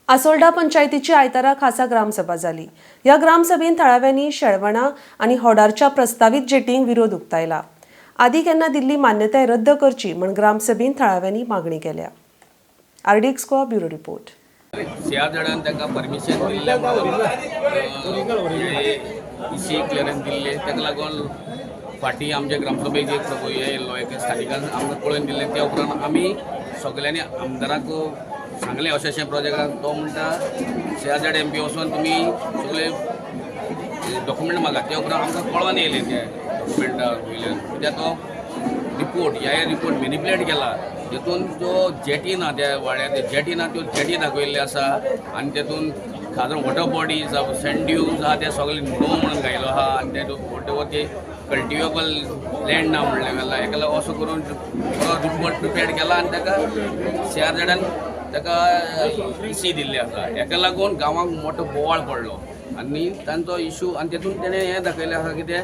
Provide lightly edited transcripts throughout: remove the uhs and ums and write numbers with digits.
आसोलडा पंचायतीची आयतारा खासा ग्रामसभा जाली। या ग्रामसभेन थळाव्यांनी शेळवणा आणि होडारच्या प्रस्तावित जेटींक विरोध उक्तायला। आदी केन्ना दिल्ली मान्यताय रद्द करची म्हण ग्रामसभेन थळाव्यांनी मागणी केल्या। आरडीएक्स को ब्युरो रिपोर्ट। ह्या जणांनी ताका परमिशन दिल्ल्या इसी क्लियरन्स दिल्ले ताका लागून फाटी आमच्या ग्रामसभेक एक हे येयल्लो एक स्थानिकान आमकां कळोवन दिल्लें त्या उपरांत आमी सगळ्यांनी आमदाराक सांगलें अशें प्रोजेक्टाक तो म्हणटा CRZ MP वचून तुमी सगळे डॉक्युमेंट मागात त्या उपरांत आमकां कळोवन येयलें त्या डॉक्युमेंटा वयल्यान कित्याक तो रिपोर्ट रिपोर्ट मॅनिप्युलेट केला जेतून जो जेटी ना त्या वाड्यार ते जेटी ना त्यो जेटी दाखयल्ले आसा आनी तेतून खाजून वॉटर बॉडीज सँड ड्यूज आहा ते सगळे नो म्हणून घायलो आहा आनी ते वॉटेवर ते कल्टिवेबल लँड ना म्हणलें गेला हेका लागून असो करून बरो रिपोर्ट प्रिपेअर केला आनी ताका CRZन ताका इसी दिल्ली आसा हेका लागून गांवांक मोठो बोवाळ पडलो आनी तांचो इशू आनी तेतून तेणें हें दाखयलें आसा की ते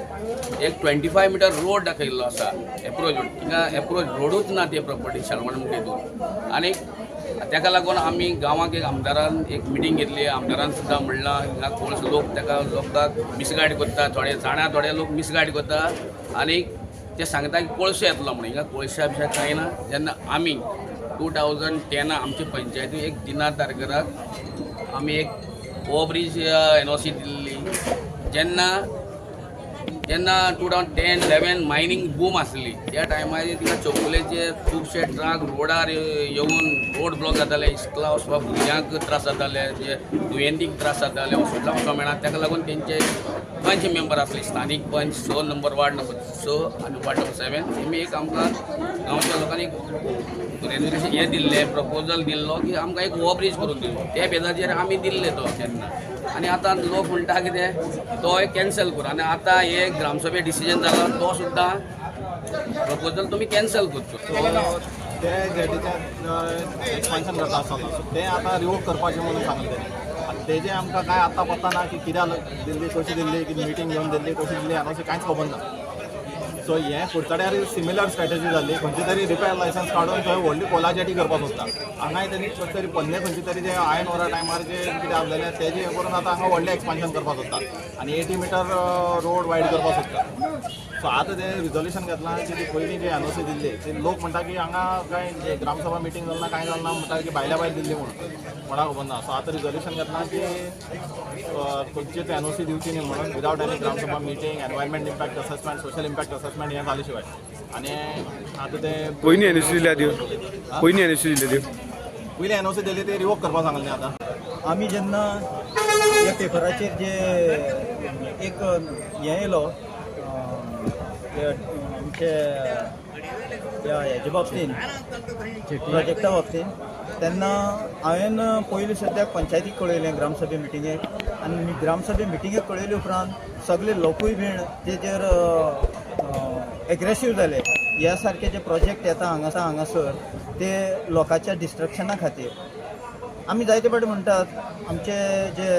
एक 25 मीटर रोड दाखयल्लो आसा एप्रोच रोड तिका एप्रोच रोडूच ना ते प्रॉपर्टी शेळवण म्हणटा हितून आनी ताका लागून आमी गांवांक एक आमदारान एक मिटींग घेतली आमदारान सुद्दां म्हणलां हिंगा कोण लोक ताका लोकांक मिसगायड करता थोडे जाणा थोडे लोक मिसगायड करता आनी ते सांगता की कोळसो येतलो म्हणून हिंगा कोळशा बिशा कांय ना जेन्ना आमी 2010 आमचे पंचायती एक दिनार तारखेराक आमी एक ओव्हरब्रिज NOC दिल्ली जेन्ना 2010-11 मायनिंग बूम आसली त्या टायमार तिका चौगुलेचे खुबशे ट्रक रोडार येवन रोड ब्लॉक जाताले इस्कला वचपाक भुरग्यांक त्रास जाताले जे दुयेंतीक त्रास जाताले हॉस्पिटलाक वचपाक मेळना ताका लागून तेंचे पंच मेंबर आसले स्थानीक पंच 6 नंबर वार्ड नंबर 6 आनी वार्ड नंबर 7 तेमी एक आमकां गांवच्या लोकांनी रेन्युएशन हे दिल्ले प्रपोजल दिल्लो की आमकां एक ओव्हरब्रिज करून दिलो त्या बेजाचेर आमी दिल्ले तो तेन्ना आनी आतां लोक म्हणटा कितें तो एक कॅन्सल करून आनी आतां हे ग्रामसभे डिसिजन जालो तो सुद्दां प्रपोजल तुमी कॅन्सल करचो ते जेटीचें एक्सपान्शन जाता आसतलो सो तें आतां रिवोक करपाचें म्हणून सांगलें आनी तेजें आमकां कांय आतां पत्ता ना की कित्याक दिल्ली कशी दिल्ली की मिटींग घेवन दिल्ली कशी दिल्ली हांगा अशें कांयच खबर ना सो हें कुडचड्यार सिमिलर स्ट्रॅटजी जाल्ली खंयची तरी रिपेर लायसन्स काडून थंय व्हडली कोला जेटी करपाक सोदता हांगाय तरी खंय तरी पन्ने खंयची तरी जे आयन ओरा टायमार जे कितें आसलेलें तेजें हें करून आतां हांगा व्हडलें एक्सपान्शन करपाक सोदता आनी 80 मीटर रोड वायड करपाक सोदता सो आतां तें रिजोल्युशन घेतलां की ती पयलीं जी NOC दिल्ली ते लोक म्हणटा की हांगा कांय ग्रामसभा मिटींग जालें ना कांय जालें ना म्हणटा की भायल्या भायर दिल्ली म्हणून कोणाक खबर ना सो आतां रिजोल्युशन घेतलां की खंयचीच NOC दिवची न्ही म्हणून विदावट एनी ग्रामसभा meeting environment impact assessment social impact assessment हें जाले शिवाय आनी आतां तें पयलीं NOC दिल्या त्यो पयलीं NOC दिल्या त्यो पयलीं NOC दिली ती रिवोक करपाक सांगलें आतां आमी जेन्ना ह्या पेपराचेर जे एक हें येयलो आमचे हेजे बाबतीन प्रोजेक्टा बाबतीन तेन्ना हांवें पयलीं सद्याक पंचायतीक कळयलें ग्रामसभे मिटिंगेक आनी ग्रामसभे मिटिंगेक कळयले उपरांत सगळे लोकूय बीन तेजेर एग्रेसीव जाले ह्या सारके जे प्रोजेक्ट येता हांगासर ते लोकांच्या डिस्ट्रक्शना खातीर आमी जायते फावटी म्हणटात आमचे जे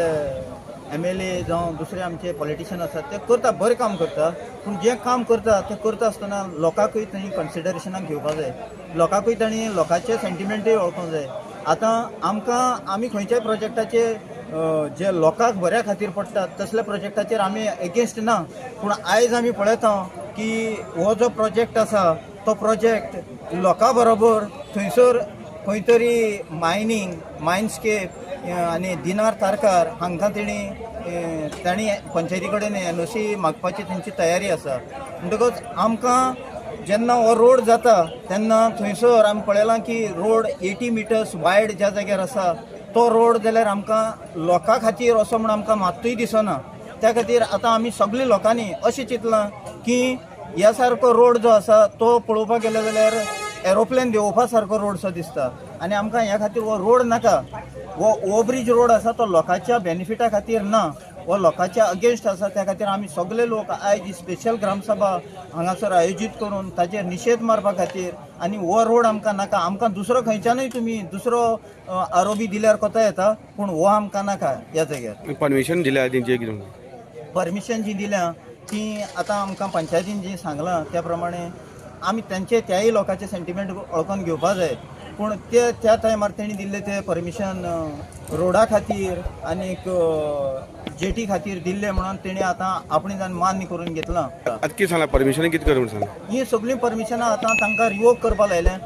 MLA जावं दुसरे आमचे पॉलिटिशियन आसात ते करता बरें काम करता पूण जें काम करता तें करता आसतना लोकांकूय तांणी कन्सिडरेशनाक घेवपाक जाय लोकांकूय तांणी लोकांचे सेंटिमेंटूय वळखूंक जाय आतां आमी खंयच्याय प्रोजेक्टाचे जे लोकांक बऱ्या खातीर पडटात तसल्या प्रोजेक्टाचेर आमी एगेन्स्ट ना पूण आयज आमी पळयता की हो जो प्रोजेक्ट आसा तो प्रोजेक्ट लोकां बरोबर थंयसर खंय तरी मायनस्केप आनी दिनार तारकार हांकां तांणी पंचायती कडेन NOC मागपाची तांची तयारी आसा म्हणटकच आमकां जेन्ना हो रोड जाता तेन्ना थंयसर आमी पळयलां की रोड 80 मिटर्स वायड ज्या जाग्यार आसा तो रोड जाल्यार आमकां लोकां खातीर असो म्हण आमकां मात्तूय दिसना त्या खातीर आतां आमी सगळे लोकांनी अशें चिंतलां की ह्या सारको रोड जो आसा तो पळोवपाक गेलो जाल्यार एरोप्लेन देंवोवपा सारको रोड सो दिसता आनी आमकां ह्या खातीर हो रोड नाका हो ओव्हरब्रिज रोड आसा तो लोकांच्या बेनिफिटा खातीर ना हो लोकांच्या अगेन्स्ट आसा त्या खातीर आमी सगळे लोक आयज ही स्पेशल ग्रामसभा हांगासर आयोजीत करून ताचेर निशेध मारपा खातीर आनी हो रोड आमकां नाका आमकां दुसरो खंयच्यानूय तुमी दुसरो आरोपी दिल्यार कोता येता पूण हो आमकां नाका ह्या जाग्यार परमिशन दिल्या तेंचे कितें परमिशन जी दिल्या ती आतां आमकां पंचायतीन जी सांगलां त्या प्रमाणे आमी तांचे त्याय लोकांचे सेंटिमेंट वळखून घेवपा जाय पूण त्या टायमार तेणी दिल्ले ते परमिशन रोडा खातीर आनीक जेटी खातीर दिल्ले म्हणून तेणी आतां आपणी जावन मान्य करून घेतलां. आतां कितें सांगलां परमिशन कितें कर म्हूण सांगलां. ही सगळीं परमिशनां आतां तांकां रिवोक करपा लायल्या.